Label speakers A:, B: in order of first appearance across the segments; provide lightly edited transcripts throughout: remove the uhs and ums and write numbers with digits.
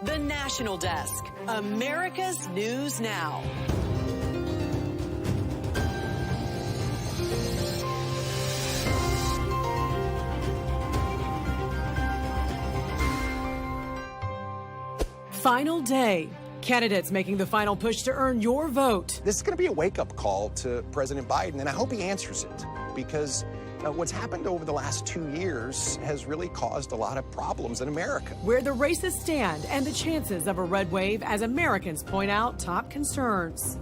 A: The National Desk, America's News Now. Final day. Candidates making the final push to earn your vote.
B: This is going to be a wake-up call to President Biden, and I hope he answers it, because what's happened over the last 2 years has really caused a lot of problems in America.
A: Where the races stand and the chances of a red wave as Americans point out top concerns.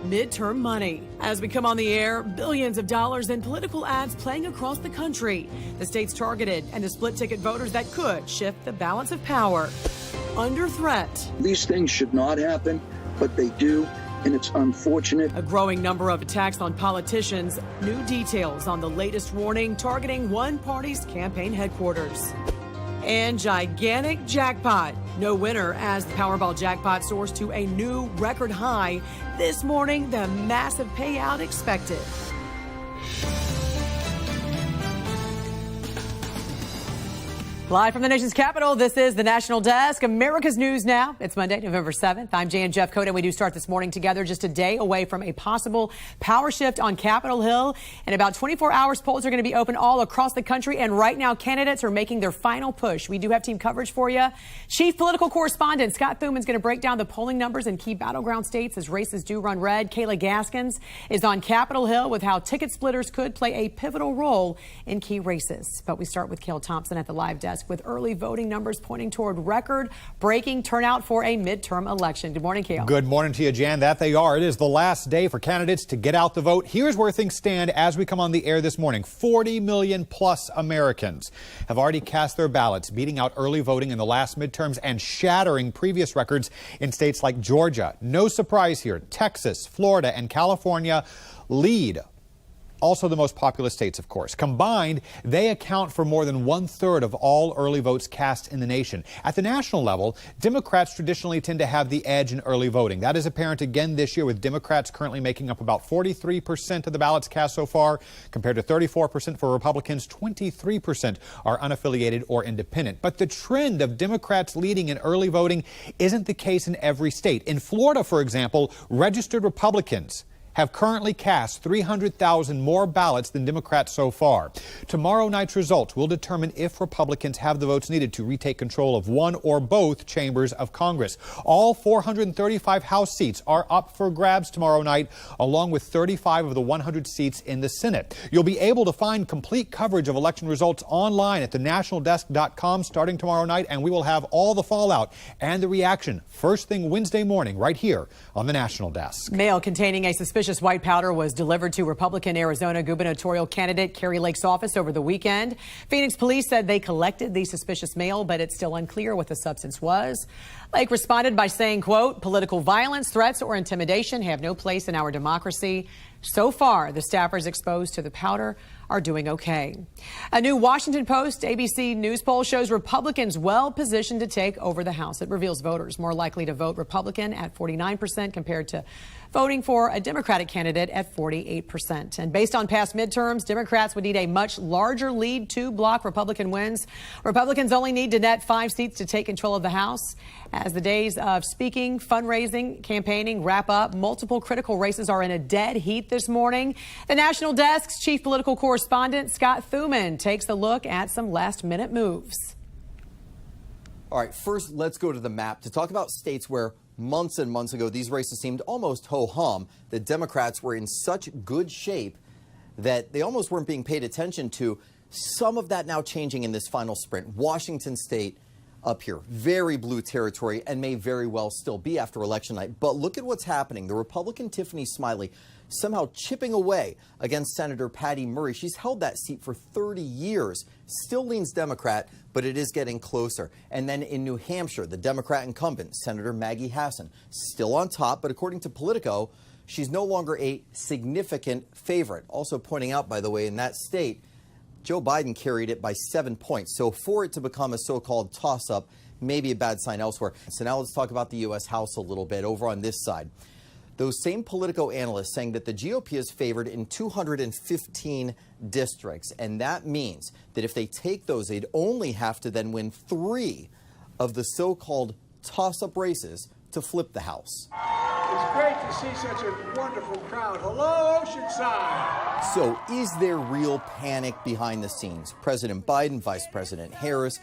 A: Midterm money. As we come on the air, billions of dollars in political ads playing across the country. The states targeted and the split-ticket voters that could shift the balance of power. Under threat.
C: These things should not happen, but they do, and it's unfortunate.
A: A growing number of attacks on politicians. New details on the latest warning targeting one party's campaign headquarters. And gigantic jackpot. No winner as the Powerball jackpot soars to a new record high. This morning, the massive payout expected. Live from the nation's capital, this is the National Desk, America's News Now. It's Monday, November 7th. I'm Jan Jeff Coda. We do start this morning together just a day away from a possible power shift on Capitol Hill. In about 24 hours, polls are going to be open all across the country. And right now, candidates are making their final push. We do have team coverage for you. Chief political correspondent Scott Thuman's going to break down the polling numbers in key battleground states as races do run red. Kayla Gaskins is on Capitol Hill with how ticket splitters could play a pivotal role in key races. But we start with Kale Thompson at the live desk with early voting numbers pointing toward record-breaking turnout for a midterm election. Good morning, Kale.
D: Good morning to you, Jan. That they are. It is the last day for candidates to get out the vote. Here's where things stand as we come on the air this morning. 40 million plus Americans have already cast their ballots, beating out early voting in the last midterms and shattering previous records in states like Georgia. No surprise here. Texas, Florida, and California lead. Also the most populous states, of course. Combined, they account for more than 1/3 of all early votes cast in the nation. At the national level, Democrats traditionally tend to have the edge in early voting. That is apparent again this year, with Democrats currently making up about 43% of the ballots cast so far, compared to 34% for Republicans. 23% are unaffiliated or independent. But the trend of Democrats leading in early voting isn't the case in every state. In Florida, for example, registered Republicans have currently cast 300,000 more ballots than Democrats so far. Tomorrow night's results will determine if Republicans have the votes needed to retake control of one or both chambers of Congress. All 435 House seats are up for grabs tomorrow night, along with 35 of the 100 seats in the Senate. You'll be able to find complete coverage of election results online at thenationaldesk.com starting tomorrow night, and we will have all the fallout and the reaction first thing Wednesday morning right here on the National Desk.
A: Mail containing a suspicious white powder was delivered to Republican Arizona gubernatorial candidate Kari Lake's office over the weekend. Phoenix police said they collected the suspicious mail, but it's still unclear what the substance was. Lake responded by saying, quote, "Political violence, threats, or intimidation have no place in our democracy. So far, the staffers exposed to the powder are doing okay." A new Washington Post ABC News poll shows Republicans well positioned to take over the House. It reveals voters more likely to vote Republican at 49% compared to voting for a Democratic candidate at 48%. And based on past midterms, Democrats would need a much larger lead to block Republican wins. Republicans only need to net 5 seats to take control of the House. As the days of speaking, fundraising, campaigning wrap up, multiple critical races are in a dead heat this morning. The National Desk's chief political correspondent Scott Thuman takes a look at some last-minute moves.
E: All right, first, let's go to the map to talk about states where months and months ago these races seemed almost ho-hum. The Democrats were in such good shape that they almost weren't being paid attention to. Some of that now changing in this final sprint. Washington State up here, very blue territory, and may very well still be after election night. But look at what's happening. The Republican Tiffany Smiley somehow chipping away against Senator Patty Murray. She's held that seat for 30 years, still leans Democrat, but it is getting closer. And then in New Hampshire, the Democrat incumbent, Senator Maggie Hassan, still on top, but according to Politico, she's no longer a significant favorite. Also pointing out, by the way, in that state, Joe Biden carried it by 7 points. So for it to become a so-called toss-up, maybe a bad sign elsewhere. So now let's talk about the U.S. House a little bit over on this side. Those same Politico analysts saying that the GOP is favored in 215 districts. And that means that if they take those, they'd only have to then win 3 of the so-called toss-up races to flip the House.
F: It's great to see such a wonderful crowd. Hello, Oceanside.
E: So is there real panic behind the scenes? President Biden, Vice President Harris,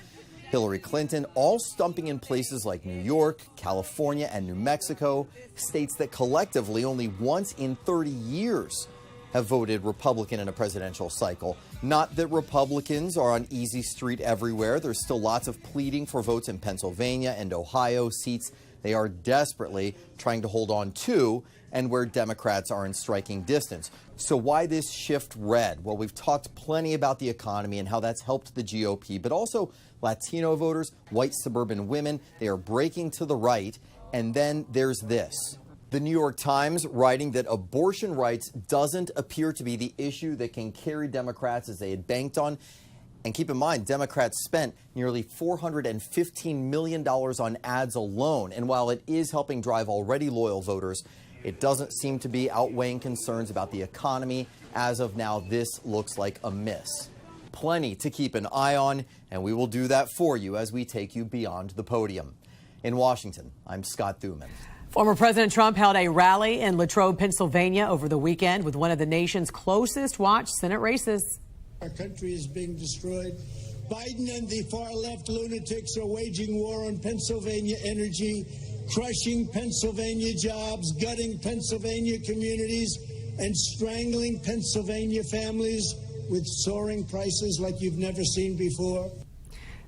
E: Hillary Clinton, all stumping in places like New York, California, and New Mexico, states that collectively only once in 30 years have voted Republican in a presidential cycle. Not that Republicans are on easy street everywhere. There's still lots of pleading for votes in Pennsylvania and Ohio, seats they are desperately trying to hold on to, and where Democrats are in striking distance. So why this shift red? Well, we've talked plenty about the economy and how that's helped the GOP, but also Latino voters, white suburban women, they are breaking to the right. And then there's this. The New York Times writing that abortion rights doesn't appear to be the issue that can carry Democrats as they had banked on. And keep in mind, Democrats spent nearly $415 million on ads alone. And while it is helping drive already loyal voters, it doesn't seem to be outweighing concerns about the economy. As of now, this looks like a miss. Plenty to keep an eye on, and we will do that for you as we take you beyond the podium. In Washington, I'm Scott Thuman.
A: Former President Trump held a rally in Latrobe, Pennsylvania over the weekend with one of the nation's closest watched Senate races.
G: Our country is being destroyed. Biden and the far-left lunatics are waging war on Pennsylvania energy, crushing Pennsylvania jobs, gutting Pennsylvania communities, and strangling Pennsylvania families with soaring prices like you've never seen before.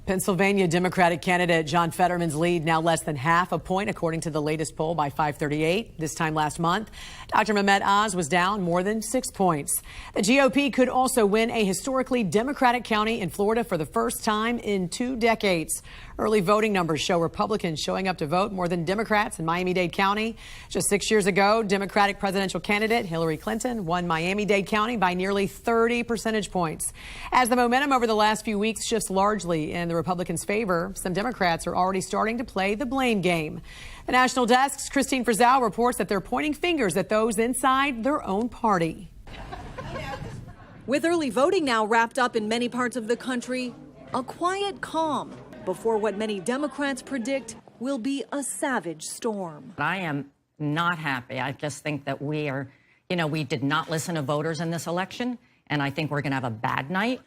A: Pennsylvania Democratic candidate John Fetterman's lead now less than half a point, according to the latest poll by 538. This time last month, Dr. Mehmet Oz was down more than 6 points. The GOP could also win a historically Democratic county in Florida for the first time in 2 decades. Early voting numbers show Republicans showing up to vote more than Democrats in Miami-Dade County. Just 6 years ago, Democratic presidential candidate Hillary Clinton won Miami-Dade County by nearly 30 percentage points. As the momentum over the last few weeks shifts largely in the Republicans' favor, some Democrats are already starting to play the blame game. The National Desk's Christine Frizzell reports that they're pointing fingers at those inside their own party.
H: With early voting now wrapped up in many parts of the country, a quiet calm before what many Democrats predict will be a savage storm.
I: I am not happy. I just think that we did not listen to voters in this election, and I think we're going to have a bad night.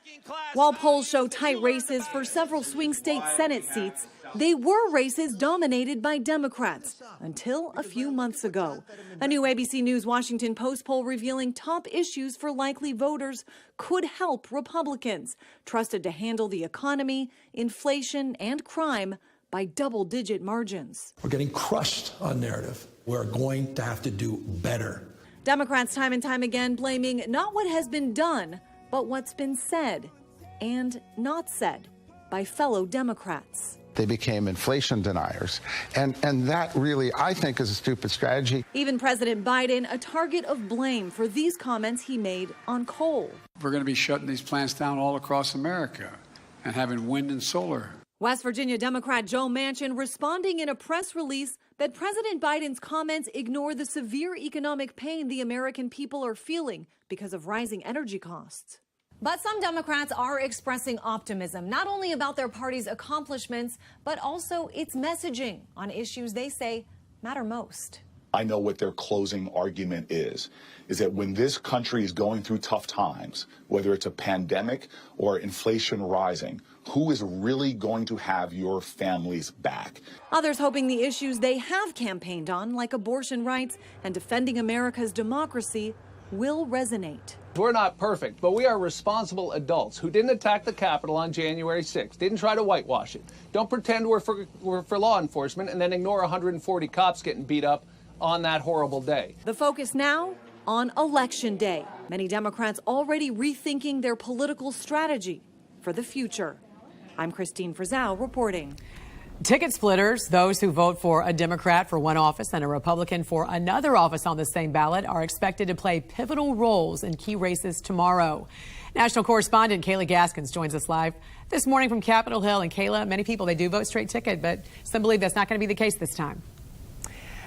H: While polls show tight races for several swing state Senate seats, they were races dominated by Democrats until a few months ago. A new ABC News Washington Post poll revealing top issues for likely voters could help Republicans, trusted to handle the economy, inflation, and crime by double-digit margins.
J: We're getting crushed on narrative. We're going to have to do better.
H: Democrats time and time again blaming not what has been done, but what's been said and not said by fellow Democrats.
K: They became inflation deniers. And that really, I think, is a stupid strategy.
H: Even President Biden, a target of blame for these comments he made on coal.
F: We're going to be shutting these plants down all across America and having wind and solar.
H: West Virginia Democrat Joe Manchin responding in a press release that President Biden's comments ignore the severe economic pain the American people are feeling because of rising energy costs. But some Democrats are expressing optimism, not only about their party's accomplishments, but also its messaging on issues they say matter most.
L: I know what their closing argument is that when this country is going through tough times, whether it's a pandemic or inflation rising, who is really going to have your families back?
H: Others hoping the issues they have campaigned on, like abortion rights and defending America's democracy, will resonate.
M: We're not perfect, but we are responsible adults who didn't attack the Capitol on January 6th, didn't try to whitewash it. Don't pretend we're for law enforcement and then ignore 140 cops getting beat up on that horrible day.
H: The focus now on Election Day. Many Democrats already rethinking their political strategy for the future. I'm Christine Frizzell reporting.
A: Ticket splitters, those who vote for a Democrat for one office and a Republican for another office on the same ballot, are expected to play pivotal roles in key races tomorrow. National correspondent Kayla Gaskins joins us live this morning from Capitol Hill. And Kayla, many people, they do vote straight ticket, but some believe that's not going to be the case this time.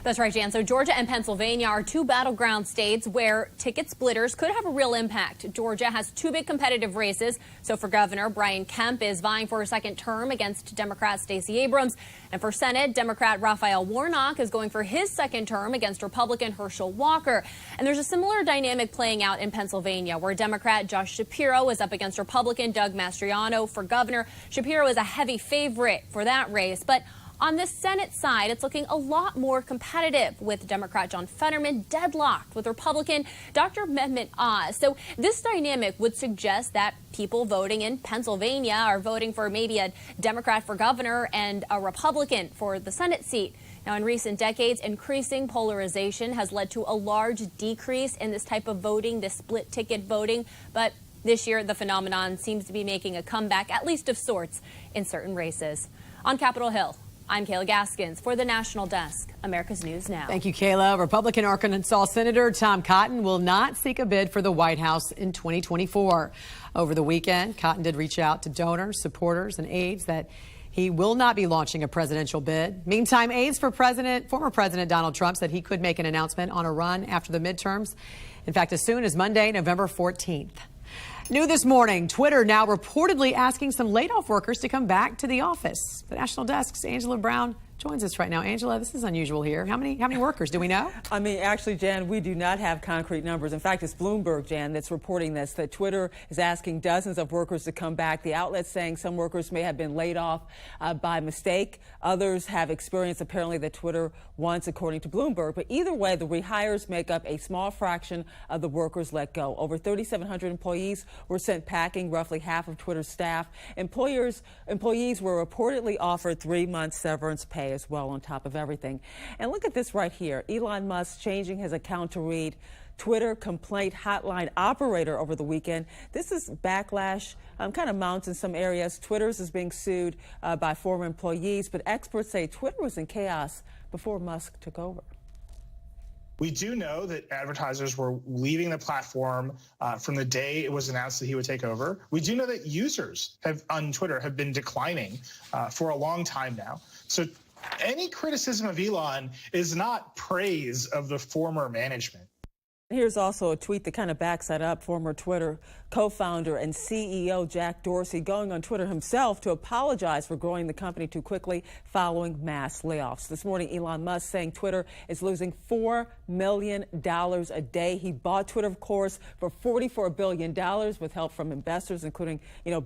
N: That's right, Jan. So Georgia and Pennsylvania are two battleground states where ticket splitters could have a real impact. Georgia has two big competitive races. So for governor, Brian Kemp is vying for a second term against Democrat Stacey Abrams. And for Senate, Democrat Raphael Warnock is going for his second term against Republican Herschel Walker. And there's a similar dynamic playing out in Pennsylvania, where Democrat Josh Shapiro is up against Republican Doug Mastriano for governor. Shapiro is a heavy favorite for that race, but on the Senate side, it's looking a lot more competitive, with Democrat John Fetterman deadlocked with Republican Dr. Mehmet Oz. So this dynamic would suggest that people voting in Pennsylvania are voting for maybe a Democrat for governor and a Republican for the Senate seat. Now, in recent decades, increasing polarization has led to a large decrease in this type of voting, this split ticket voting. But this year, the phenomenon seems to be making a comeback, at least of sorts, in certain races. On Capitol Hill, I'm Kayla Gaskins for the National Desk, America's News Now.
A: Thank you, Kayla. Republican Arkansas Senator Tom Cotton will not seek a bid for the White House in 2024. Over the weekend, Cotton did reach out to donors, supporters, and aides that he will not be launching a presidential bid. Meantime, aides for former President Donald Trump said he could make an announcement on a run after the midterms. In fact, as soon as Monday, November 14th. New this morning, Twitter now reportedly asking some laid-off workers to come back to the office. The National Desk's Angela Brown joins us right now. Angela, this is unusual here. How many workers do we know?
O: I mean, actually, Jan, we do not have concrete numbers. In fact, it's Bloomberg, Jan, that's reporting this, that Twitter is asking dozens of workers to come back. The outlet's saying some workers may have been laid off by mistake. Others have experienced, apparently, that Twitter wants, according to Bloomberg. But either way, the rehires make up a small fraction of the workers let go. Over 3,700 employees were sent packing, roughly half of Twitter's staff. Employees were reportedly offered 3-month severance pay as well on top of everything. And look at this right here. Elon Musk changing his account to read Twitter complaint hotline operator over the weekend. This is backlash kind of mounts in some areas. Twitter's is being sued by former employees, but experts say Twitter was in chaos before Musk took over.
P: We do know that advertisers were leaving the platform from the day it was announced that he would take over. We do know that users on Twitter have been declining for a long time now. So any criticism of Elon is not praise of the former management.
O: Here's also a tweet that kind of backs that up. Former Twitter co-founder and CEO Jack Dorsey going on Twitter himself to apologize for growing the company too quickly following mass layoffs. This morning, Elon Musk saying Twitter is losing $4 million a day. He bought Twitter, of course, for $44 billion with help from investors, including,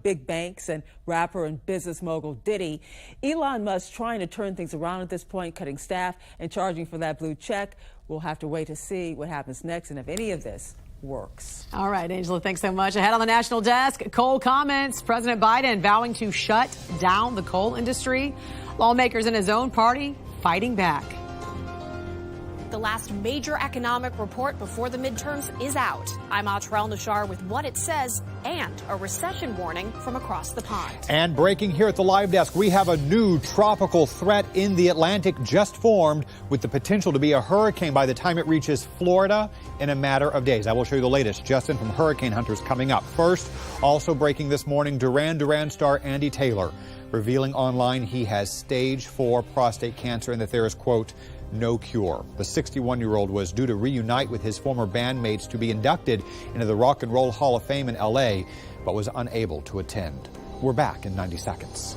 O: big banks and rapper and business mogul Diddy. Elon Musk trying to turn things around at this point, cutting staff and charging for that blue check. We'll have to wait to see what happens next and if any of this works.
A: All right, Angela, thanks so much. Ahead on the National Desk, coal comments. President Biden vowing to shut down the coal industry. Lawmakers in his own party fighting back.
Q: The last major economic report before the midterms is out. I'm Atrell Nashar with what it says and a recession warning from across the pond.
D: And breaking here at the live desk, we have a new tropical threat in the Atlantic just formed with the potential to be a hurricane by the time it reaches Florida in a matter of days. I will show you the latest just in from Hurricane Hunters coming up. First, also breaking this morning, Duran star Andy Taylor revealing online he has stage 4 prostate cancer and that there is, quote, no cure. The 61-year-old was due to reunite with his former bandmates to be inducted into the Rock and Roll Hall of Fame in L.A., but was unable to attend. We're back in 90 seconds.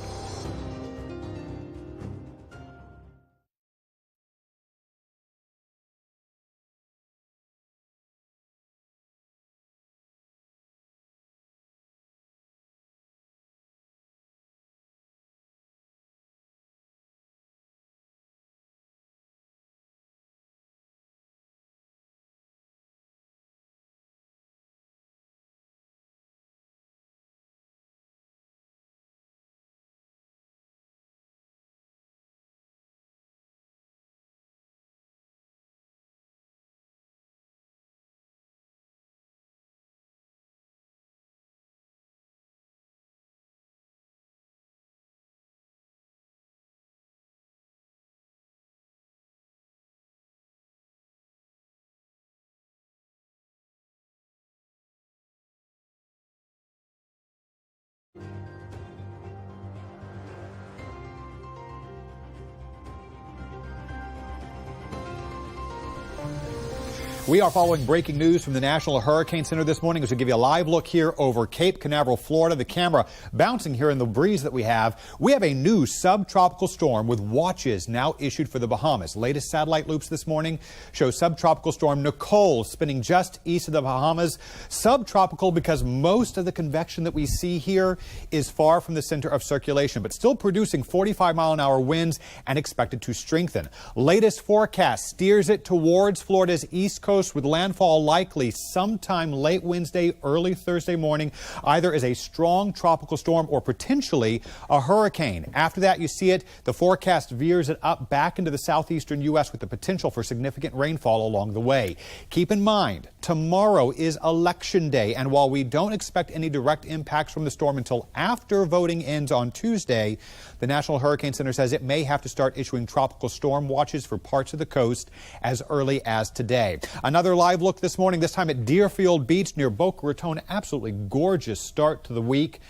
D: We are following breaking news from the National Hurricane Center this morning as we give you a live look here over Cape Canaveral, Florida. The camera bouncing here in the breeze that we have. We have a new subtropical storm with watches now issued for the Bahamas. Latest satellite loops this morning show subtropical storm Nicole spinning just east of the Bahamas. Subtropical because most of the convection that we see here is far from the center of circulation, but still producing 45-mile-an-hour winds and expected to strengthen. Latest forecast steers it towards Florida's east coast with landfall likely sometime late Wednesday, early Thursday morning, either as a strong tropical storm or potentially a hurricane. After that, you see it, the forecast veers it up back into the southeastern U.S. with the potential for significant rainfall along the way. Keep in mind, tomorrow is Election Day, and while we don't expect any direct impacts from the storm until after voting ends on Tuesday, the National Hurricane Center says it may have to start issuing tropical storm watches for parts of the coast as early as today. Another live look this morning, this time at Deerfield Beach near Boca Raton. Absolutely gorgeous start to the week.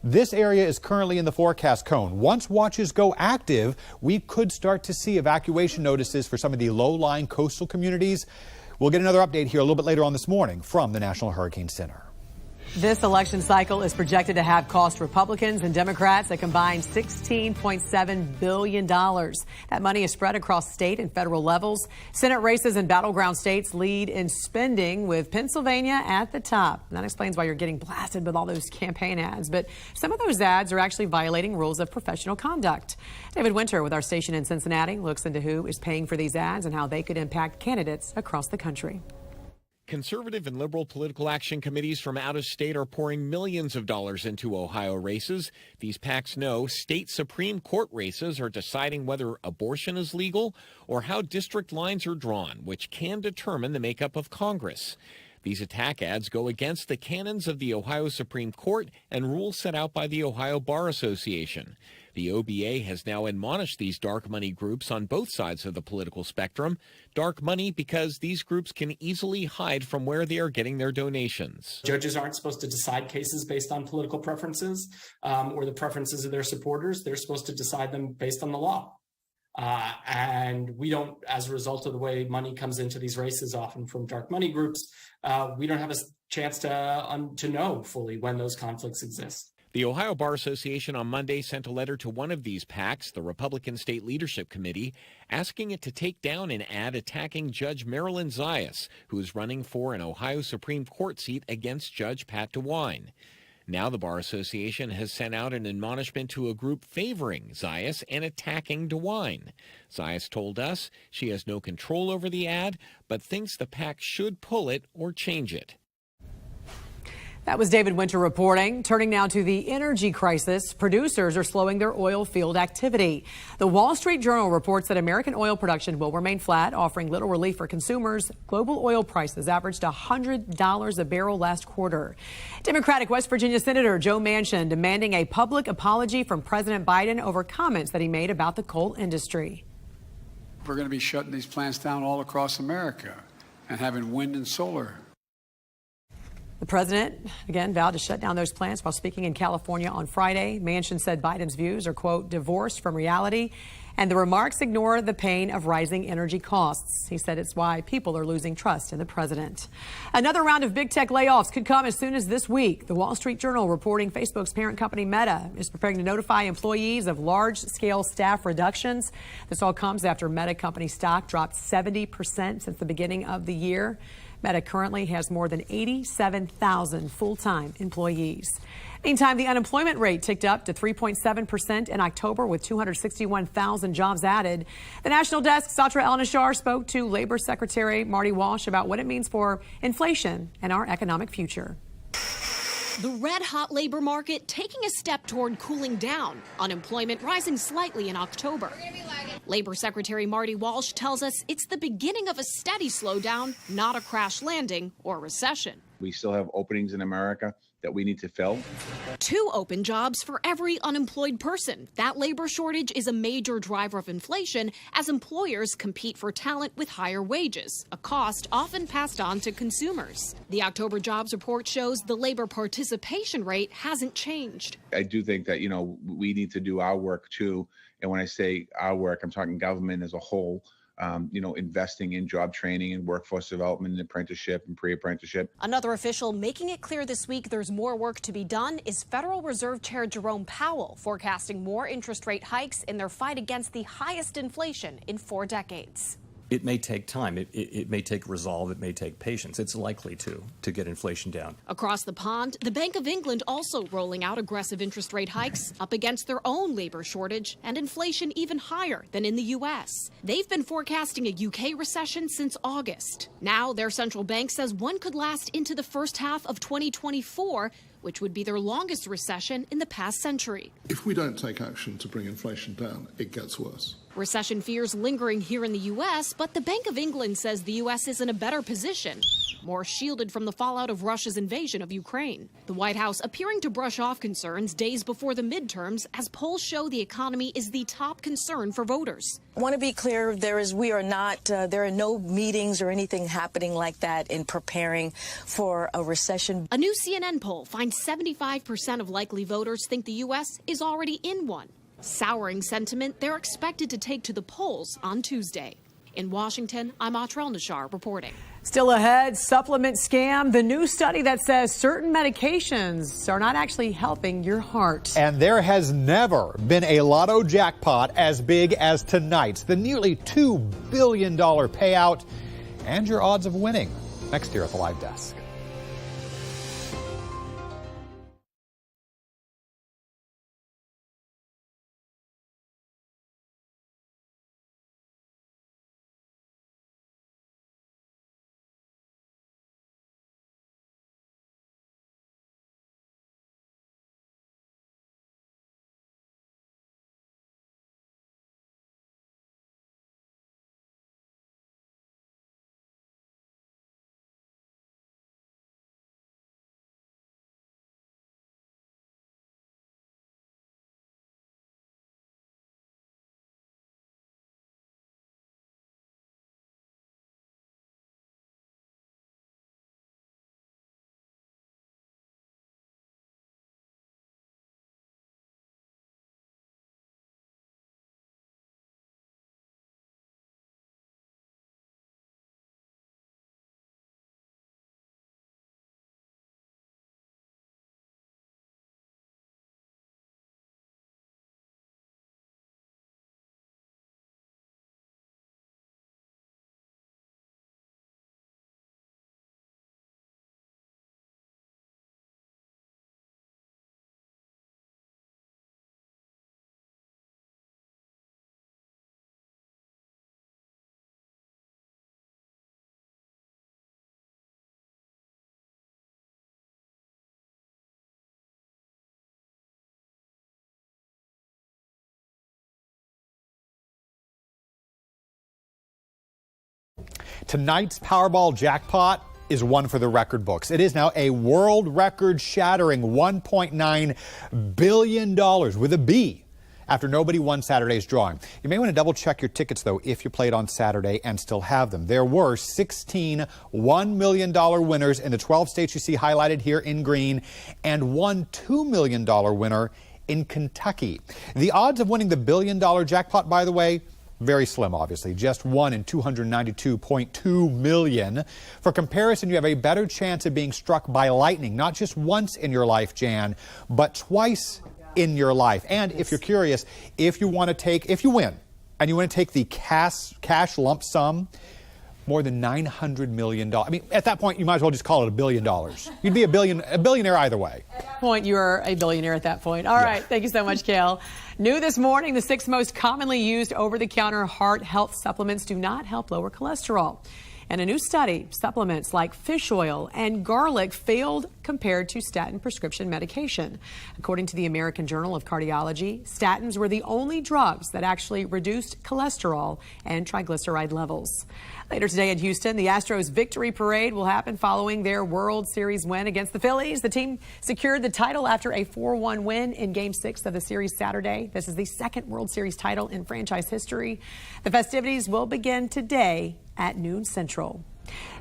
D: This area is currently in the forecast cone. Once watches go active, we could start to see evacuation notices for some of the low-lying coastal communities. We'll get another update here a little bit later on this morning from the National Hurricane Center.
A: This election cycle is projected to have cost Republicans and Democrats a combined $16.7 billion. That money is spread across state and federal levels. Senate races in battleground states lead in spending, with Pennsylvania at the top. And that explains why you're getting blasted with all those campaign ads. But some of those ads are actually violating rules of professional conduct. David Winter with our station in Cincinnati looks into who is paying for these ads and how they could impact candidates across the country.
R: Conservative and liberal political action committees from out of state are pouring millions of dollars into Ohio races. These PACs know state Supreme Court races are deciding whether abortion is legal or how district lines are drawn, which can determine the makeup of Congress. These attack ads go against the canons of the Ohio Supreme Court and rules set out by the Ohio Bar Association. The OBA has now admonished these dark money groups on both sides of the political spectrum. Dark money because these groups can easily hide from where they are getting their donations.
S: Judges aren't supposed to decide cases based on political preferences or the preferences of their supporters. They're supposed to decide them based on the law. And we don't, as a result of the way money comes into these races, often from dark money groups, we don't have a chance to know fully when those conflicts exist.
R: The Ohio Bar Association on Monday sent a letter to one of these PACs, the Republican State Leadership Committee, asking it to take down an ad attacking Judge Marilyn Zayas, who is running for an Ohio Supreme Court seat against Judge Pat DeWine. Now the Bar Association has sent out an admonishment to a group favoring Zayas and attacking DeWine. Zayas told us she has no control over the ad, but thinks the PAC should pull it or change it.
A: That was David Winter reporting. Turning now to the energy crisis, producers are slowing their oil field activity. The Wall Street Journal reports that American oil production will remain flat, offering little relief for consumers. Global oil prices averaged $100 a barrel last quarter. Democratic West Virginia Senator Joe Manchin demanding a public apology from President Biden over comments that he made about the coal industry.
T: We're going to be shutting these plants down all across America and having wind and solar.
A: The president, again, vowed to shut down those plants while speaking in California on Friday. Manchin said Biden's views are, quote, divorced from reality, and the remarks ignore the pain of rising energy costs. He said it's why people are losing trust in the president. Another round of big tech layoffs could come as soon as this week. The Wall Street Journal reporting Facebook's parent company Meta is preparing to notify employees of large-scale staff reductions. This all comes after Meta company stock dropped 70% since the beginning of the year. Meta currently has more than 87,000 full-time employees. Meantime, the unemployment rate ticked up to 3.7% in October with 261,000 jobs added. The National Desk's Satra El-Nashar spoke to Labor Secretary Marty Walsh about what it means for inflation and our economic future.
Q: The red-hot labor market taking a step toward cooling down. Unemployment rising slightly in October. Labor Secretary Marty Walsh tells us it's the beginning of a steady slowdown, not a crash landing or recession.
U: We still have openings in America that we need to fill.
Q: 2 open jobs for every unemployed person. That labor shortage is a major driver of inflation as employers compete for talent with higher wages, a cost often passed on to consumers. The October jobs report shows the labor participation rate hasn't changed.
U: I do think that, we need to do our work too. And when I say our work, I'm talking government as a whole. investing in job training and workforce development and apprenticeship and pre-apprenticeship.
Q: Another official making it clear this week there's more work to be done is Federal Reserve Chair Jerome Powell, forecasting more interest rate hikes in their fight against the highest inflation in 4 decades.
B: It may take time. It may take resolve. It may take patience. It's likely to get inflation down.
Q: Across the pond, the Bank of England also rolling out aggressive interest rate hikes up against their own labor shortage and inflation even higher than in the U.S. They've been forecasting a UK recession since August. Now their central bank says one could last into the first half of 2024, which would be their longest recession in the past century.
V: If we don't take action to bring inflation down, it gets worse.
Q: Recession fears lingering here in the U.S., but the Bank of England says the U.S. is in a better position, more shielded from the fallout of Russia's invasion of Ukraine. The White House appearing to brush off concerns days before the midterms, as polls show the economy is the top concern for voters.
W: I want to be clear, there are no meetings or anything happening like that in preparing for a recession.
Q: A new CNN poll finds 75% of likely voters think the U.S. is already in one. Souring sentiment they're expected to take to the polls on Tuesday. In Washington, I'm Atrel Nashar reporting.
A: Still ahead, supplement scam, the new study that says certain medications are not actually helping your heart.
D: And there has never been a lotto jackpot as big as tonight's. The nearly $2 billion payout and your odds of winning. Next year at the Live Desk. Tonight's Powerball jackpot is one for the record books. It is now a world record-shattering $1.9 billion with a B after nobody won Saturday's drawing. You may want to double-check your tickets, though, if you played on Saturday and still have them. There were 16 $1 million winners in the 12 states you see highlighted here in green and one $2 million winner in Kentucky. The odds of winning the billion-dollar jackpot, by the way, very slim, obviously, just 1 in 292.2 million. For comparison, you have a better chance of being struck by lightning, not just once in your life, Jan, but twice in your life. And if you're curious, if you win, and you want to take the cash lump sum, more than $900 million. I mean, at that point, you might as well just call it $1 billion. You'd be a billionaire either way.
A: At that point, you are a billionaire at that point. All right. Thank you so much, Kale. New this morning, the 6 most commonly used over-the-counter heart health supplements do not help lower cholesterol. And a new study, supplements like fish oil and garlic failed compared to statin prescription medication. According to the American Journal of Cardiology, statins were the only drugs that actually reduced cholesterol and triglyceride levels. Later today in Houston, the Astros victory parade will happen following their World Series win against the Phillies. The team secured the title after a 4-1 win in Game 6 of the series Saturday. This is the second World Series title in franchise history. The festivities will begin today at noon Central.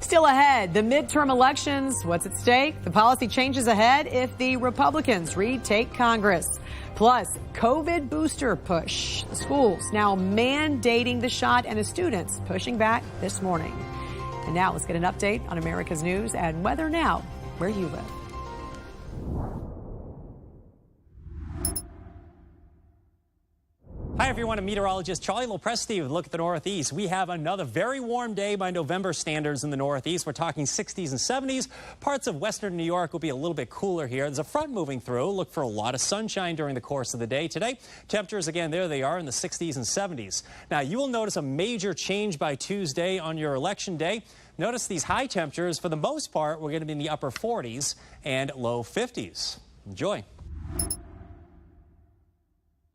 A: Still ahead, the midterm elections. What's at stake? The policy changes ahead if the Republicans retake Congress. Plus, COVID booster push. The schools now mandating the shot and the students pushing back this morning. And now let's get an update on America's news and weather now, where you live.
C: Hi, everyone. I'm meteorologist Charlie Lopresti with a look at the Northeast. We have another very warm day by November standards in the Northeast. We're talking 60s and 70s. Parts of western New York will be a little bit cooler here. There's a front moving through. Look for a lot of sunshine during the course of the day today. Temperatures, again, there they are in the 60s and 70s. Now, you will notice a major change by Tuesday on your election day. Notice these high temperatures, for the most part, we're going to be in the upper 40s and low 50s. Enjoy.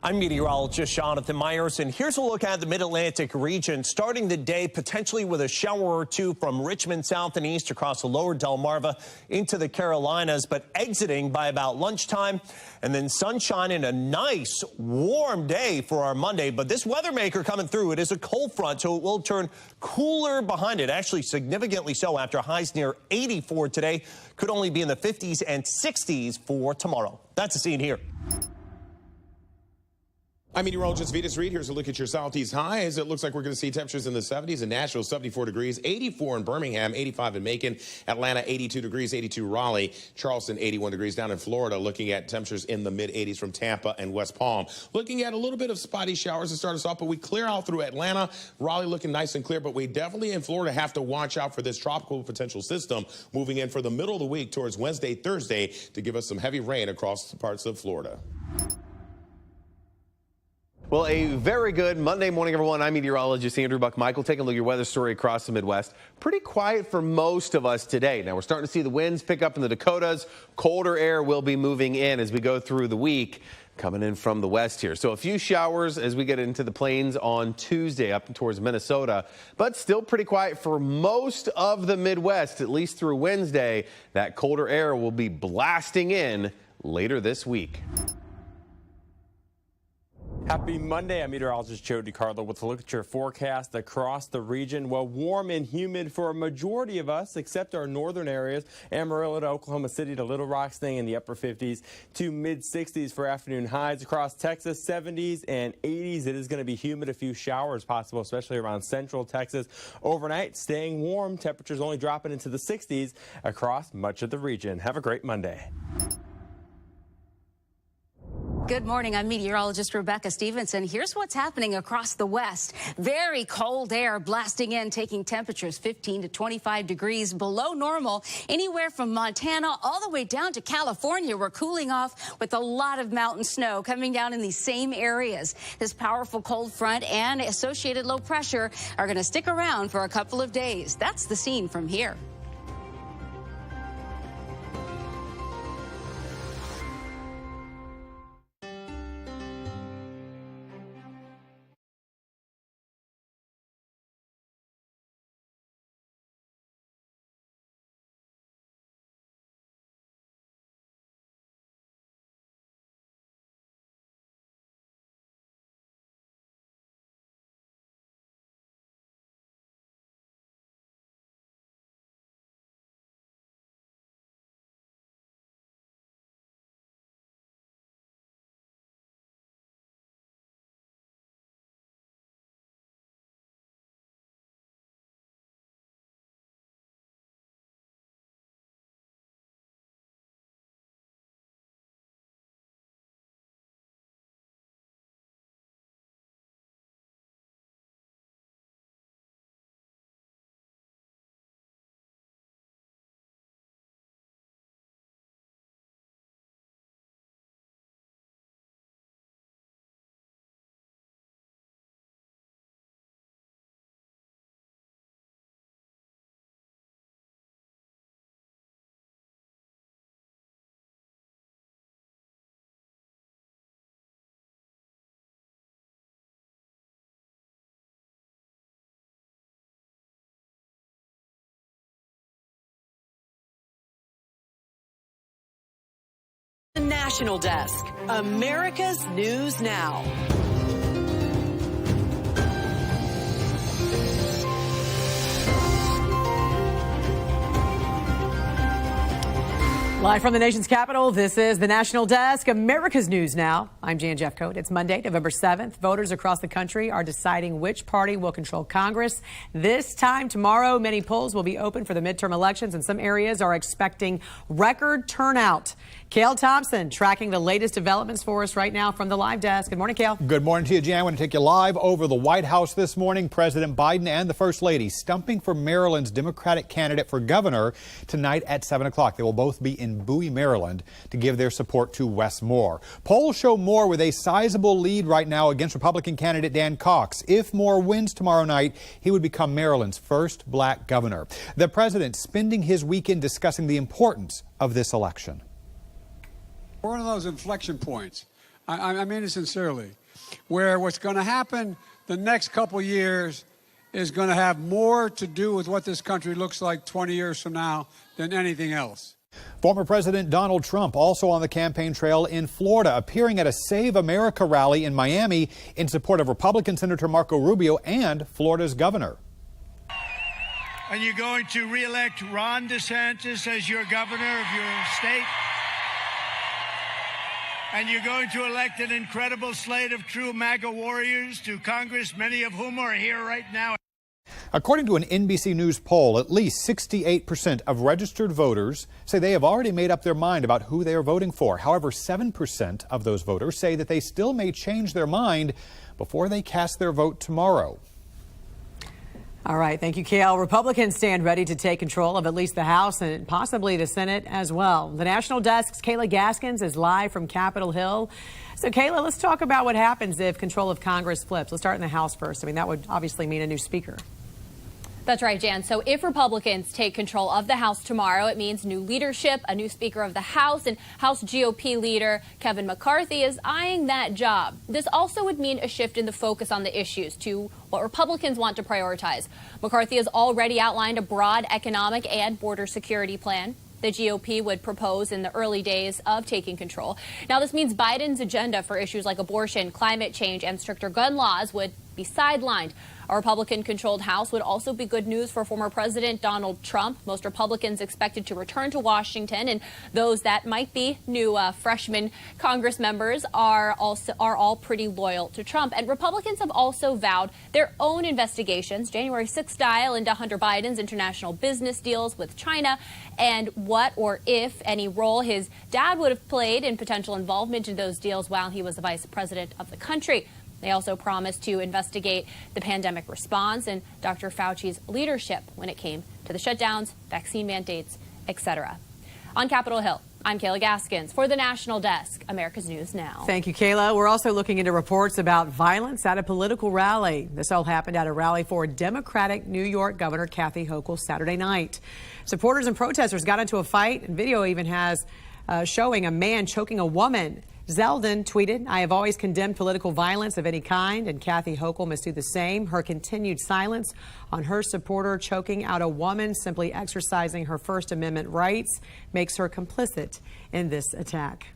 E: I'm meteorologist Jonathan Myers, and here's a look at the Mid-Atlantic region, starting the day potentially with a shower or two from Richmond south and east across the lower Delmarva into the Carolinas, but exiting by about lunchtime, and then sunshine and a nice warm day for our Monday. But this weather maker coming through, it is a cold front, so it will turn cooler behind it, actually significantly so after highs near 84 today. Could only be in the 50s and 60s for tomorrow. That's the scene here.
G: I'm meteorologist Vitas Reed. Here's a look at your southeast highs. It looks like we're going to see temperatures in the 70s in Nashville, 74 degrees, 84 in Birmingham, 85 in Macon, Atlanta, 82 degrees, 82 Raleigh, Charleston, 81 degrees. Down in Florida, looking at temperatures in the mid-80s from Tampa and West Palm. Looking at a little bit of spotty showers to start us off, but we clear out through Atlanta. Raleigh looking nice and clear, but we definitely in Florida have to watch out for this tropical potential system moving in for the middle of the week towards Wednesday, Thursday to give us some heavy rain across parts of Florida.
X: Well, a very good Monday morning, everyone. I'm meteorologist Andrew Buckmichael. Taking a look at your weather story across the Midwest. Pretty quiet for most of us today. Now, we're starting to see the winds pick up in the Dakotas. Colder air will be moving in as we go through the week, coming in from the west here. So a few showers as we get into the plains on Tuesday up towards Minnesota, but still pretty quiet for most of the Midwest, at least through Wednesday. That colder air will be blasting in later this week.
Y: Happy Monday. I'm meteorologist Joe DiCarlo with a look at your forecast across the region. Well, warm and humid for a majority of us, except our northern areas. Amarillo to Oklahoma City to Little Rock staying in the upper 50s to mid-60s for afternoon highs. Across Texas, 70s and 80s. It is going to be humid. A few showers possible, especially around central Texas. Overnight, staying warm. Temperatures only dropping into the 60s across much of the region. Have a great Monday.
Z: Good morning. I'm meteorologist Rebecca Stevenson. Here's what's happening across the West. Very cold air blasting in, taking temperatures 15 to 25 degrees below normal. Anywhere from Montana all the way down to California, we're cooling off with a lot of mountain snow coming down in these same areas. This powerful cold front and associated low pressure are going to stick around for a couple of days. That's the scene from here.
A: The National Desk, America's News Now. Live from the nation's capital, this is the National Desk, America's News Now. I'm Jan Jeffcoat. It's Monday, November 7th. Voters across the country are deciding which party will control Congress. This time tomorrow, many polls will be open for the midterm elections, and some areas are expecting record turnout. Cale Thompson tracking the latest developments for us right now from the Live Desk. Good morning, Cale.
D: Good morning to you, Jan. I want to take you live over the White House this morning. President Biden and the First Lady stumping for Maryland's Democratic candidate for governor tonight at 7 o'clock. They will both be in Bowie, Maryland, to give their support to Wes Moore. Polls show Moore with a sizable lead right now against Republican candidate Dan Cox. If Moore wins tomorrow night, he would become Maryland's first black governor. The president spending his weekend discussing the importance of this election.
T: We're one of those inflection points, I mean it sincerely, where what's going to happen the next couple years is going to have more to do with what this country looks like 20 years from now than anything else.
D: Former President Donald Trump also on the campaign trail in Florida, appearing at a Save America rally in Miami in support of Republican Senator Marco Rubio and Florida's governor.
F: And you're going to re-elect Ron DeSantis as your governor of your state? And you're going to elect an incredible slate of true MAGA warriors to Congress, many of whom are here right now.
D: According to an NBC News poll, at least 68% of registered voters say they have already made up their mind about who they are voting for. However, 7% of those voters say that they still may change their mind before they cast their vote tomorrow.
A: All right. Thank you, Cale. Republicans stand ready to take control of at least the House and possibly the Senate as well. The National Desk's Kayla Gaskins is live from Capitol Hill. So, Kayla, let's talk about what happens if control of Congress flips. Let's start in the House first. I mean, that would obviously mean a new speaker.
N: That's right, Jan. So if Republicans take control of the House tomorrow, it means new leadership, a new Speaker of the House, and House GOP leader Kevin McCarthy is eyeing that job. This also would mean a shift in the focus on the issues to what Republicans want to prioritize. McCarthy has already outlined a broad economic and border security plan the GOP would propose in the early days of taking control. Now, this means Biden's agenda for issues like abortion, climate change, and stricter gun laws would be sidelined. A Republican-controlled House would also be good news for former President Donald Trump. Most Republicans expected to return to Washington, and those that might be new freshman Congress members are all pretty loyal to Trump. And Republicans have also vowed their own investigations, January 6th style, into Hunter Biden's international business deals with China and what or if any role his dad would have played in potential involvement in those deals while he was the vice president of the country. They also promised to investigate the pandemic response and Dr. Fauci's leadership when it came to the shutdowns, vaccine mandates, etc. On Capitol Hill, I'm Kayla Gaskins for the National Desk, America's News Now.
A: Thank you, Kayla. We're also looking into reports about violence at a political rally. This all happened at a rally for Democratic New York Governor Kathy Hochul Saturday night. Supporters and protesters got into a fight, and video even has showing a man choking a woman. Zeldin tweeted, "I have always condemned political violence of any kind, and Kathy Hochul must do the same. Her continued silence on her supporter choking out a woman simply exercising her First Amendment rights makes her complicit in this attack."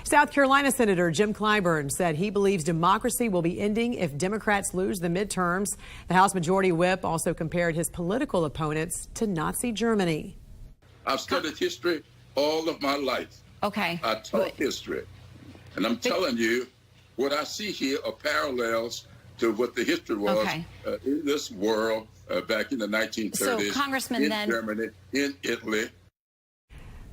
A: South Carolina Senator Jim Clyburn said he believes democracy will be ending if Democrats lose the midterms. The House Majority Whip also compared his political opponents to Nazi Germany.
I: I've studied history all of my life.
Z: Okay.
I: I taught history. And I'm telling you, what I see here are parallels to what the history was in this world back in the 1930s.
Z: So, Congressman,
I: in Germany, in Italy.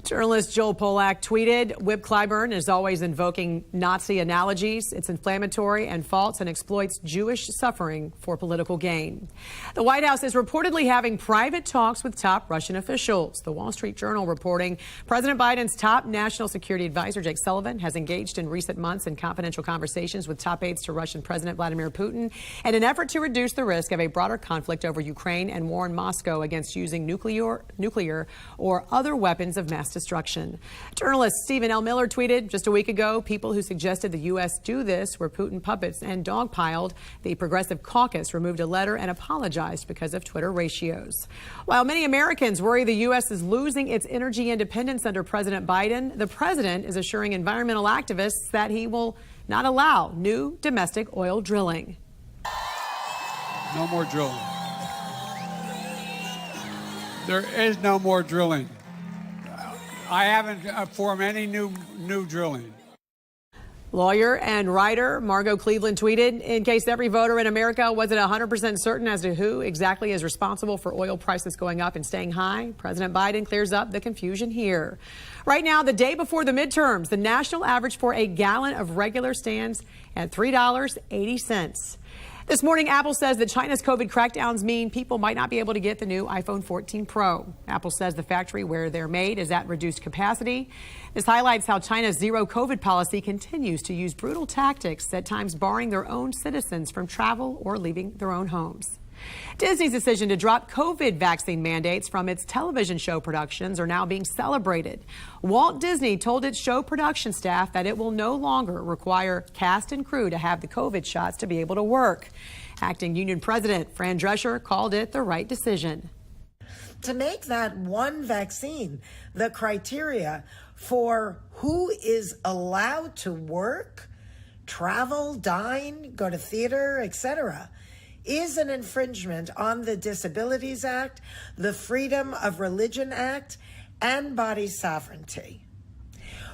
A: Journalist Joel Polak tweeted, Whip Clyburn is always invoking Nazi analogies. It's inflammatory and false and exploits Jewish suffering for political gain. The White House is reportedly having private talks with top Russian officials. The Wall Street Journal reporting President Biden's top national security advisor, Jake Sullivan, has engaged in recent months in confidential conversations with top aides to Russian President Vladimir Putin in an effort to reduce the risk of a broader conflict over Ukraine and warn Moscow against using nuclear or other weapons of mass destruction. Journalist Stephen L. Miller tweeted just a week ago, people who suggested the U.S. do this were Putin puppets and dogpiled. The Progressive Caucus removed a letter and apologized because of Twitter ratios. While many Americans worry the U.S. is losing its energy independence under President Biden, the president is assuring environmental activists that he will not allow new domestic oil drilling.
T: No more drilling. There is no more drilling. I haven't formed any new drilling.
A: Lawyer and writer Margot Cleveland tweeted, in case every voter in America wasn't 100% certain as to who exactly is responsible for oil prices going up and staying high, President Biden clears up the confusion here. Right now, the day before the midterms, the national average for a gallon of regular stands at $3.80. This morning, Apple says that China's COVID crackdowns mean people might not be able to get the new iPhone 14 Pro. Apple says the factory where they're made is at reduced capacity. This highlights how China's zero COVID policy continues to use brutal tactics, at times barring their own citizens from travel or leaving their own homes. Disney's decision to drop COVID vaccine mandates from its television show productions are now being celebrated. Walt Disney told its show production staff that it will no longer require cast and crew to have the COVID shots to be able to work. Acting union president Fran Drescher called it the right decision.
H: To make that one vaccine the criteria for who is allowed to work, travel, dine, go to theater, etc., is an infringement on the Disabilities Act, the Freedom of Religion Act, and body sovereignty.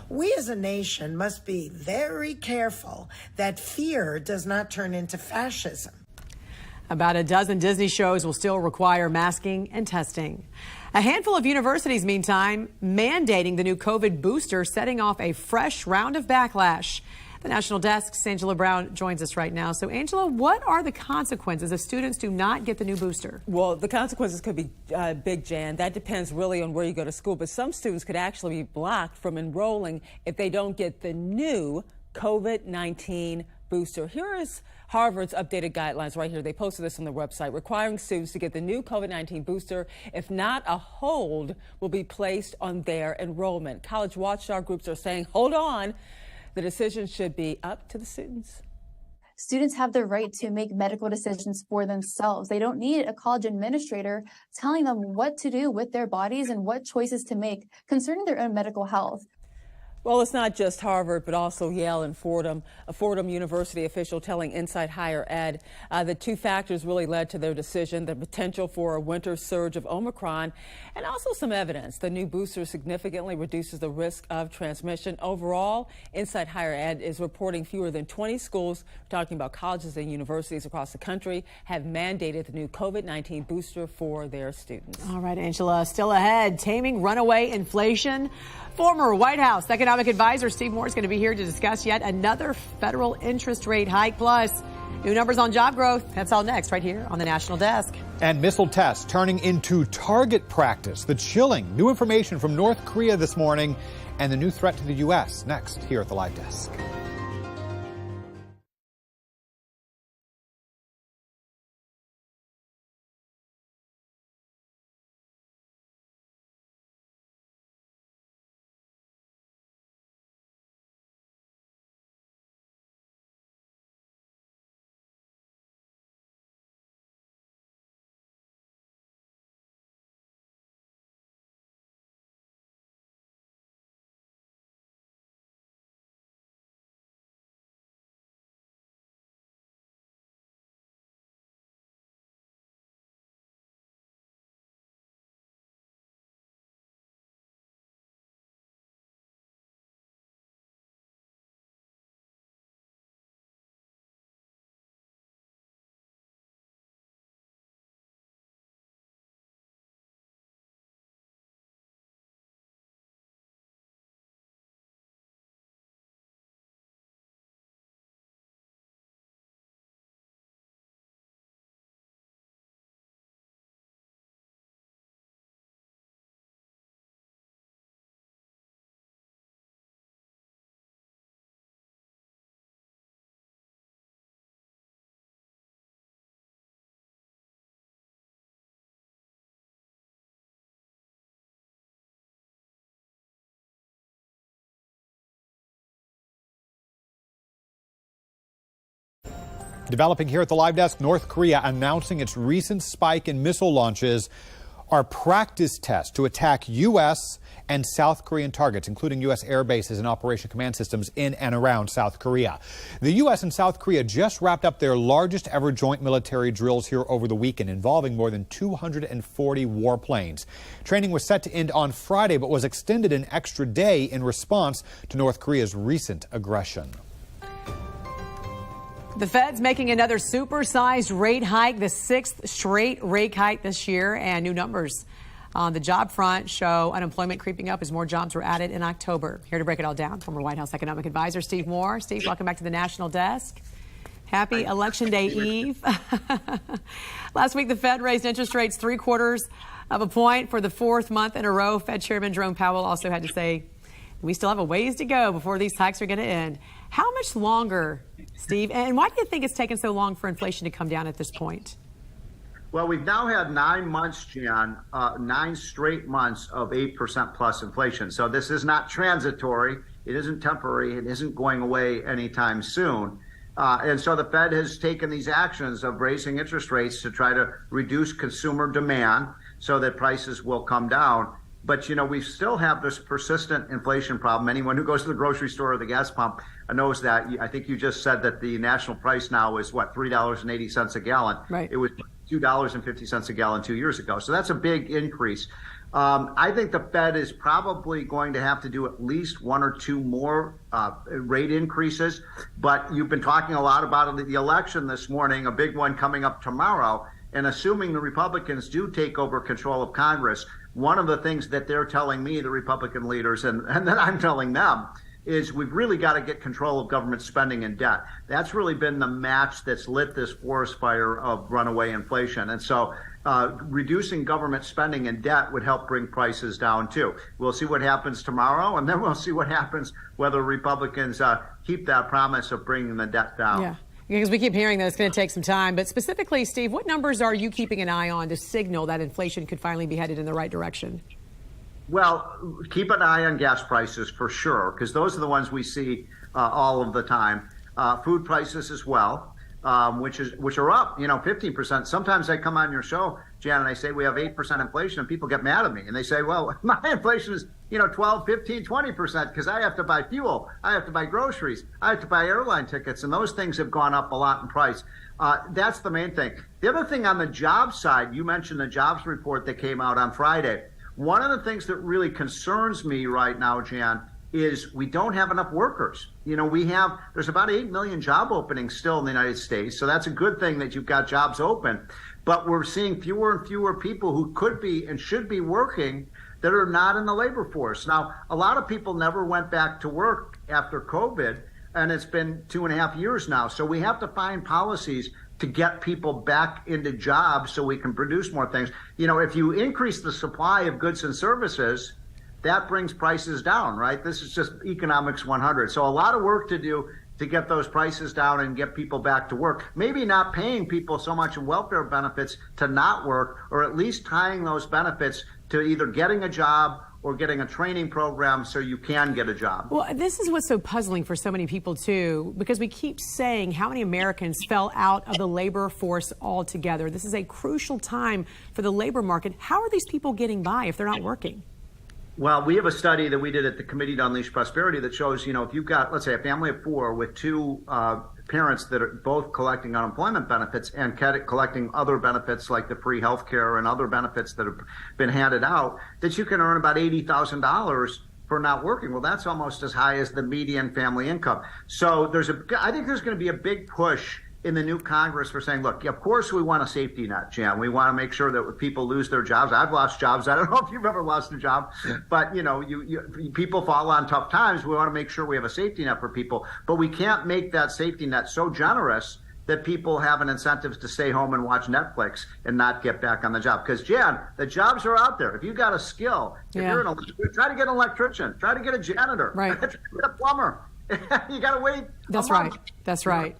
H: We as a nation must be very careful that fear does not turn into fascism.
A: About a dozen Disney shows will still require masking and testing. A handful of universities, meantime, mandating the new COVID booster, setting off a fresh round of backlash. The National Desk's Angela Brown joins us right now. So, Angela, what are the consequences if students do not get the new booster?
O: Well, the consequences could be big, Jan. That depends really on where you go to school. But some students could actually be blocked from enrolling if they don't get the new COVID-19 booster. Here is Harvard's updated guidelines right here. They posted this on their website, requiring students to get the new COVID-19 booster. If not, a hold will be placed on their enrollment. College watchdog groups are saying, hold on. The decision should be up to the students.
J: Students have the right to make medical decisions for themselves. They don't need a college administrator telling them what to do with their bodies and what choices to make concerning their own medical health.
O: Well, it's not just Harvard, but also Yale and Fordham. A Fordham University official telling Inside Higher Ed the two factors really led to their decision: the potential for a winter surge of Omicron and also some evidence. The new booster significantly reduces the risk of transmission. Overall, Inside Higher Ed is reporting fewer than 20 schools, talking about colleges and universities across the country, have mandated the new COVID-19 booster for their students.
A: All right, Angela, still ahead, taming runaway inflation. Former White House economic advisor Steve Moore is going to be here to discuss yet another federal interest rate hike, plus new numbers on job growth. That's all next right here on the National Desk.
D: And missile tests turning into target practice. The chilling new information from North Korea this morning and the new threat to the U.S. next here at the Live Desk. Developing here at the Live Desk, North Korea announcing its recent spike in missile launches are practice tests to attack U.S. and South Korean targets, including U.S. air bases and Operation Command Systems in and around South Korea. The U.S. and South Korea just wrapped up their largest ever joint military drills here over the weekend, involving more than 240 warplanes. Training was set to end on Friday, but was extended an extra day in response to North Korea's recent aggression.
A: The Fed's making another supersized rate hike, the 6th straight rate hike this year, and new numbers on the job front show unemployment creeping up as more jobs were added in October. Here to break it all down, former White House economic advisor Steve Moore. Steve, welcome back to the National Desk. Happy Election Day Eve. Last week, the Fed raised interest rates 0.75 of a point for the 4th month in a row. Fed Chairman Jerome Powell also had to say, we still have a ways to go before these hikes are going to end. How much longer, Steve, and why do you think it's taken so long for inflation to come down at this point?
K: Well, we've now had 9 months, Jan, 9 straight months of 8% plus inflation. So this is not transitory. It isn't temporary. It isn't going away anytime soon. And so the Fed has taken these actions of raising interest rates to try to reduce consumer demand so that prices will come down. But, you know, we still have this persistent inflation problem. Anyone who goes to the grocery store or the gas pump knows that. I think you just said that the national price now is, what, $3.80 a gallon.
A: Right.
K: It was $2.50 a gallon 2 years ago. So that's a big increase. I think the Fed is probably going to have to do at least 1 or 2 more rate increases. But you've been talking a lot about the election this morning, a big one coming up tomorrow. And assuming the Republicans do take over control of Congress, one of the things that they're telling me, the Republican leaders, and that I'm telling them, is we've really got to get control of government spending and debt. That's really been the match that's lit this forest fire of runaway inflation. And so reducing government spending and debt would help bring prices down, too. We'll see what happens tomorrow, and then we'll see what happens whether Republicans keep that promise of bringing the debt down.
A: Yeah. Because we keep hearing that it's going to take some time. But specifically, Steve, what numbers are you keeping an eye on to signal that inflation could finally be headed in the right direction?
K: Well, keep an eye on gas prices for sure, because those are the ones we see all of the time. Food prices as well, which are up, 15%. Sometimes I come on your show, Jan, and I say we have 8% inflation, and people get mad at me. And they say, well, my inflation is 12, 15, 20% because I have to buy fuel, I have to buy groceries, I have to buy airline tickets, and those things have gone up a lot in price. That's the main thing. The other thing on the job side, you mentioned the jobs report that came out on Friday. One of the things that really concerns me right now, Jan, is we don't have enough workers. There's about 8 million job openings still in the United States. So that's a good thing that you've got jobs open. But we're seeing fewer and fewer people who could be and should be working that are not in the labor force. Now, a lot of people never went back to work after COVID, and it's been 2.5 years now. So we have to find policies to get people back into jobs so we can produce more things. If you increase the supply of goods and services, that brings prices down, right? This is just economics 100. So a lot of work to do to get those prices down and get people back to work. Maybe not paying people so much in welfare benefits to not work, or at least tying those benefits to either getting a job or getting a training program so you can get a job.
A: Well, this is what's so puzzling for so many people, too, because we keep saying how many Americans fell out of the labor force altogether. This is a crucial time for the labor market. How are these people getting by if they're not working?
K: Well, we have a study that we did at the Committee to Unleash Prosperity that shows, if you've got, let's say, a family of 4 with 2 parents that are both collecting unemployment benefits and collecting other benefits like the free health care and other benefits that have been handed out, that you can earn about $80,000 for not working. Well, that's almost as high as the median family income. So I think there's going to be a big push in the new Congress for saying, look, of course we want a safety net, Jan. We want to make sure that when people lose their jobs. I've lost jobs. I don't know if you've ever lost a job, but people fall on tough times. We want to make sure we have a safety net for people, but we can't make that safety net so generous that people have an incentive to stay home and watch Netflix and not get back on the job. Because, Jan, the jobs are out there. If you've got a skill, if you're try to get an electrician, try to get a janitor, try to get a plumber. You got to wait.
A: That's right. That's right.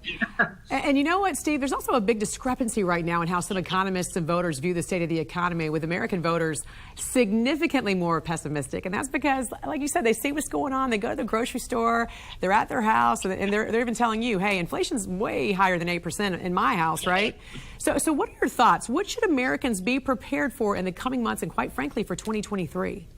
A: And you know what, Steve? There's also a big discrepancy right now in how some economists and voters view the state of the economy, with American voters significantly more pessimistic. And that's because, like you said, they see what's going on. They go to the grocery store, they're at their house, and they're even telling you, hey, inflation's way higher than 8% in my house, right? So what are your thoughts? What should Americans be prepared for in the coming months and, quite frankly, for 2023?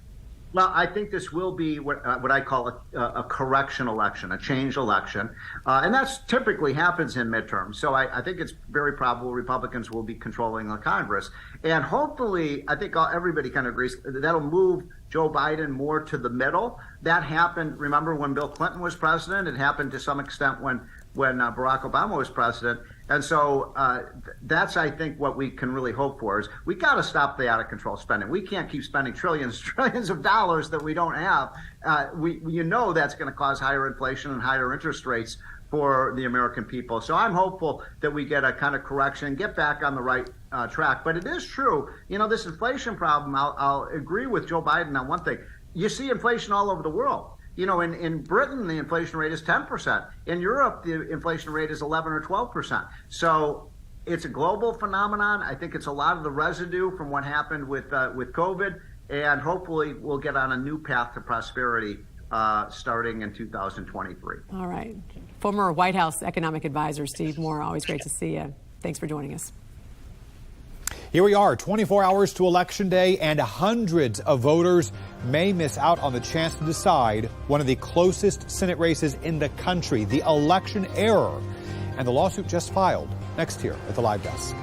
K: Well, I think this will be what I call a correction election, a change election. And that's typically happens in midterms. So I think it's very probable Republicans will be controlling the Congress. And hopefully, I think everybody kind of agrees, that'll move Joe Biden more to the middle. That happened, remember, when Bill Clinton was president. It happened to some extent when Barack Obama was president. And so that's, I think, what we can really hope for is we got to stop the out of control spending. We can't keep spending trillions of dollars that we don't have. That's going to cause higher inflation and higher interest rates for the American people. So I'm hopeful that we get a kind of correction, get back on the right track. But it is true, this inflation problem, I'll agree with Joe Biden on one thing. You see inflation all over the world. In Britain, the inflation rate is 10%. In Europe, the inflation rate is 11 or 12%. So it's a global phenomenon. I think it's a lot of the residue from what happened with COVID, and hopefully we'll get on a new path to prosperity starting in 2023.
A: All right. Former White House economic advisor Steve Moore, always great to see you. Thanks for joining us.
D: Here we are, 24 hours to Election Day, and hundreds of voters may miss out on the chance to decide one of the closest Senate races in the country, the election error. And the lawsuit just filed. Next here at the Live Desk.